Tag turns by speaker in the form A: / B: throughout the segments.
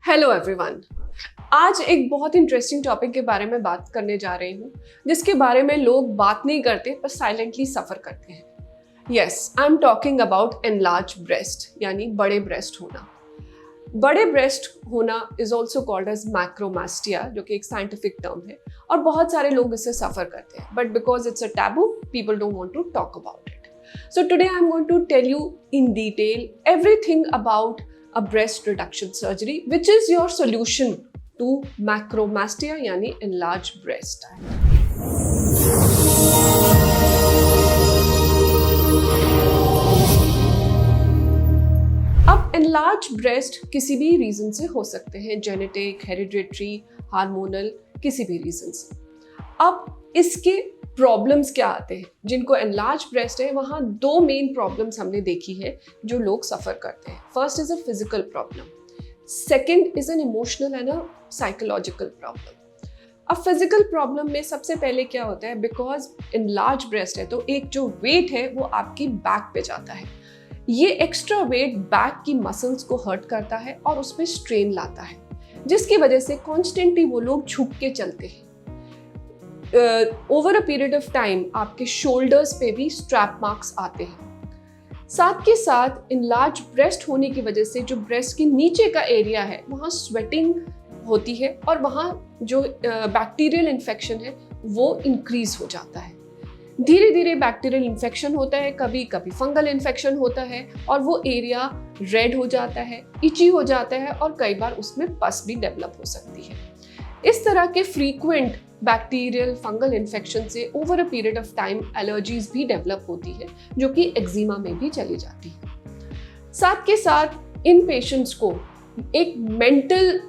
A: Hello everyone. आज एक बहुत इंटरेस्टिंग टॉपिक के बारे में बात करने जा रही हूँ जिसके बारे में लोग बात नहीं करते पर साइलेंटली सफ़र करते हैं। Yes, I am talking about enlarge breast यानी बड़े ब्रेस्ट होना। बड़े ब्रेस्ट होना इज ऑल्सो कॉल्ड एज मैक्रोमास्टिया, जो कि एक साइंटिफिक टर्म है और बहुत सारे लोग इससे सफ़र करते हैं, but because it's a taboo people don't want to talk about it. So today I'm going to tell you in detail everything about a breast reduction surgery, which is your solution to macromastia यानी enlarged breast. अब enlarged breast किसी भी reason से हो सकते हैं, genetic, hereditary, hormonal, किसी भी रीजन से। अब इसके प्रॉब्लम्स क्या आते हैं? जिनको एनलार्ज ब्रेस्ट है वहाँ दो मेन प्रॉब्लम्स हमने देखी है जो लोग सफ़र करते हैं। First is a physical problem, second is an emotional and a psychological problem. अब फिजिकल प्रॉब्लम में सबसे पहले क्या होता है, बिकॉज एनलार्ज ब्रेस्ट है तो एक जो वेट है वो आपकी बैक पे जाता है। ये एक्स्ट्रा वेट बैक की मसल्स को हर्ट करता है और उसमें स्ट्रेन लाता है, जिसकी वजह से कॉन्स्टेंटली वो लोग झुक के चलते हैं। Over a period of time आपके शोल्डर्स पे भी स्ट्रैप मार्क्स आते हैं। साथ के साथ इनलार्ज ब्रेस्ट होने की वजह से जो ब्रेस्ट के नीचे का एरिया है वहाँ स्वेटिंग होती है और वहाँ जो बैक्टीरियल इन्फेक्शन है वो इंक्रीज हो जाता है। धीरे धीरे बैक्टीरियल इन्फेक्शन होता है, कभी कभी फंगल इन्फेक्शन होता है और वो एरिया रेड हो जाता है, इची हो जाता है और कई बार उसमें पस भी डेवलप हो सकती है। इस तरह के फ्रीक्वेंट बैक्टीरियल फंगल इन्फेक्शन से over a period of time allergies भी डेवलप होती है जो कि एक्जिमा में भी चली जाती है। साथ के साथ इन पेशेंट्स को एक मेंटल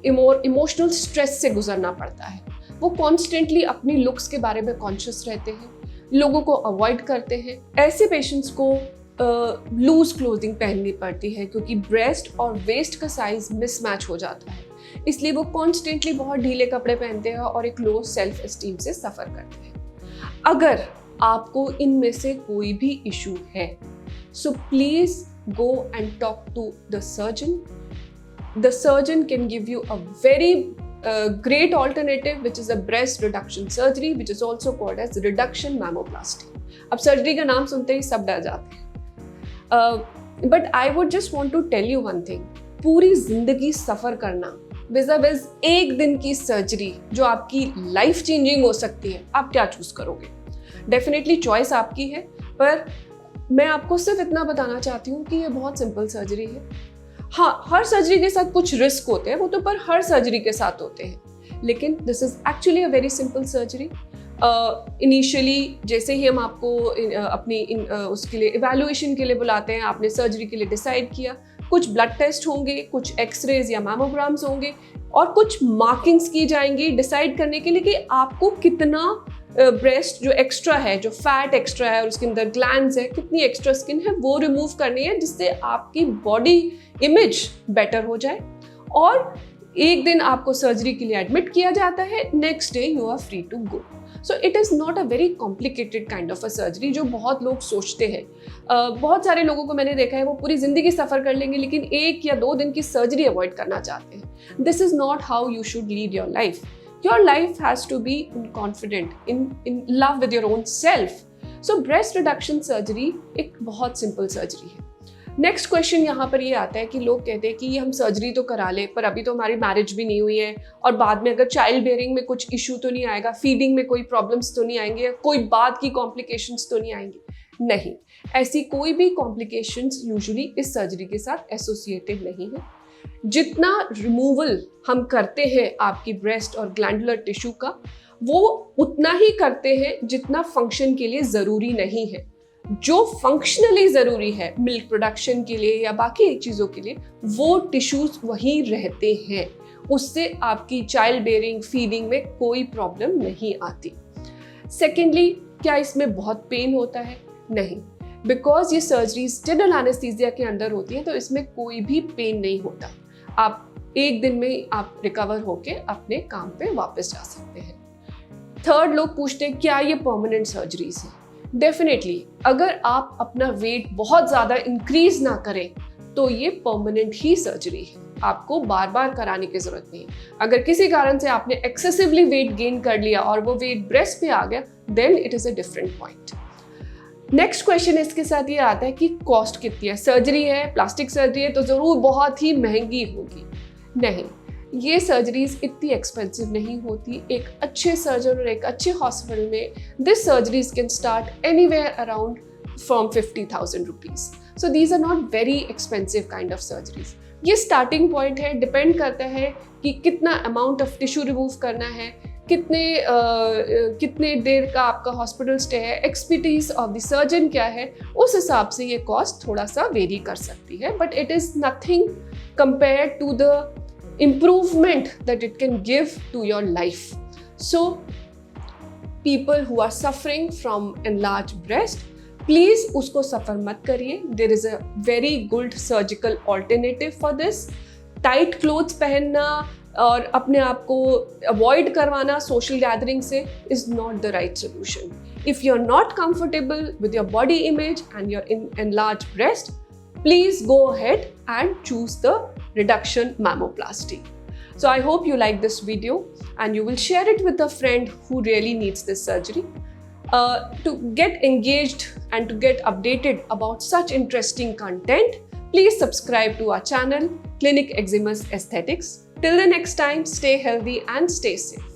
A: इमोशनल स्ट्रेस से गुजरना पड़ता है। वो कॉन्स्टेंटली अपनी लुक्स के बारे में कॉन्शियस रहते हैं, लोगों को अवॉइड करते हैं। ऐसे पेशेंट्स को लूज क्लोथिंग पहननी पड़ती है क्योंकि ब्रेस्ट और वेस्ट का साइज मिसमैच हो जाता है, इसलिए वो कॉन्स्टेंटली बहुत ढीले कपड़े पहनते हैं और एक लो सेल्फ एस्टीम से सफ़र करते हैं। अगर आपको इनमें से कोई भी इशू है so please go and talk to the surgeon. The surgeon can give you a very great alternative which is a breast reduction surgery which is also called as reduction mammoplasty. अब surgery का नाम सुनते ही सब डर जाते हैं, but I would just want to tell you one thing. पूरी जिंदगी सफ़र करना विज़ एक दिन की सर्जरी जो आपकी लाइफ चेंजिंग हो सकती है, आप क्या चूज करोगे? डेफिनेटली चॉइस आपकी है, पर मैं आपको सिर्फ इतना बताना चाहती हूँ कि ये बहुत सिंपल सर्जरी है। हाँ, हर सर्जरी के साथ कुछ रिस्क होते हैं, वो तो पर हर सर्जरी के साथ होते हैं, लेकिन this is actually a very simple surgery. Initially जैसे ही हम आपको अपनी उसके लिए इवैल्यूएशन के लिए बुलाते हैं, आपने सर्जरी के लिए डिसाइड किया, कुछ ब्लड टेस्ट होंगे, कुछ एक्सरेज या मैमोग्राम्स होंगे और कुछ मार्किंग्स की जाएंगी डिसाइड करने के लिए कि आपको कितना ब्रेस्ट जो एक्स्ट्रा है, जो फैट एक्स्ट्रा है और उसके अंदर ग्लैंड्स है, कितनी एक्स्ट्रा स्किन है वो रिमूव करनी है, जिससे आपकी बॉडी इमेज बेटर हो जाए। और एक दिन आपको सर्जरी के लिए एडमिट किया जाता है, next day you are free to go. So it is not a very complicated kind of a surgery जो बहुत लोग सोचते हैं। बहुत सारे लोगों को मैंने देखा है वो पूरी जिंदगी सफ़र कर लेंगे लेकिन 1 या 2 दिन की सर्जरी अवॉइड करना चाहते हैं। This is not how you should lead your life. Your life has to be confident, in love with your own self. So breast reduction surgery एक बहुत सिंपल सर्जरी है। नेक्स्ट क्वेश्चन यहाँ पर ये आता है कि लोग कहते हैं कि हम सर्जरी तो करा लें पर अभी तो हमारी मैरिज भी नहीं हुई है और बाद में अगर चाइल्ड बेयरिंग में कुछ इशू तो नहीं आएगा, फीडिंग में कोई प्रॉब्लम्स तो नहीं आएंगे, कोई बाद की कॉम्प्लिकेशंस तो नहीं आएंगी? नहीं, ऐसी कोई भी कॉम्प्लिकेशंस यूजुअली इस सर्जरी के साथ एसोसिएटेड नहीं है। जितना रिमूवल हम करते हैं आपकी ब्रेस्ट और ग्लैंडुलर टिश्यू का, वो उतना ही करते हैं जितना फंक्शन के लिए ज़रूरी नहीं है। जो फंक्शनली ज़रूरी है मिल्क प्रोडक्शन के लिए या बाकी चीज़ों के लिए, वो टिश्यूज वहीं रहते हैं, उससे आपकी चाइल्ड बेयरिंग, फीडिंग में कोई प्रॉब्लम नहीं आती। सेकेंडली, क्या इसमें बहुत पेन होता है? नहीं, बिकॉज ये सर्जरी जनरल एनेस्थीसिया के अंदर होती है तो इसमें कोई भी पेन नहीं होता। आप एक दिन में आप रिकवर होके अपने काम पे वापस जा सकते हैं। थर्ड, लोग पूछते हैं क्या ये परमानेंट सर्जरीज है? डेफिनेटली, अगर आप अपना वेट बहुत ज़्यादा इंक्रीज ना करें तो ये परमानेंट ही सर्जरी है। आपको बार बार कराने की जरूरत नहीं। अगर किसी कारण से आपने एक्सेसिवली वेट गेन कर लिया और वो वेट ब्रेस्ट पे आ गया, then it is a different point. Next question इसके साथ ये आता है कि कॉस्ट कितनी है। सर्जरी है, प्लास्टिक सर्जरी है, तो जरूर बहुत ही महंगी होगी। नहीं, ये सर्जरीज इतनी एक्सपेंसिव नहीं होती। एक अच्छे सर्जन और एक अच्छे हॉस्पिटल में this surgeries can start anywhere around from 50,000 rupees. So these are not very expensive kind of surgeries. ये स्टार्टिंग पॉइंट है, डिपेंड करता है कि कितना अमाउंट ऑफ टिश्यू रिमूव करना है, कितने देर का आपका हॉस्पिटल स्टे है, एक्सपर्टीज ऑफ द सर्जन क्या है, उस हिसाब से ये कॉस्ट थोड़ा सा वेरी कर सकती है। But it is nothing compare to the improvement that it can give to your life. So people who are suffering from enlarged breast, please उसको suffer मत करिए। There is a very good surgical alternative for this. Tight clothes पहनना और अपने आप को avoid करवाना social gathering से is not the right solution. If you're not comfortable with your body image and your enlarged breast, please go ahead and choose the reduction mammoplasty. So I hope you like this video and you will share it with a friend who really needs this surgery. To get engaged and to get updated about such interesting content, please subscribe to our channel, Clinic Eximus Aesthetics. Till the next time, stay healthy and stay safe.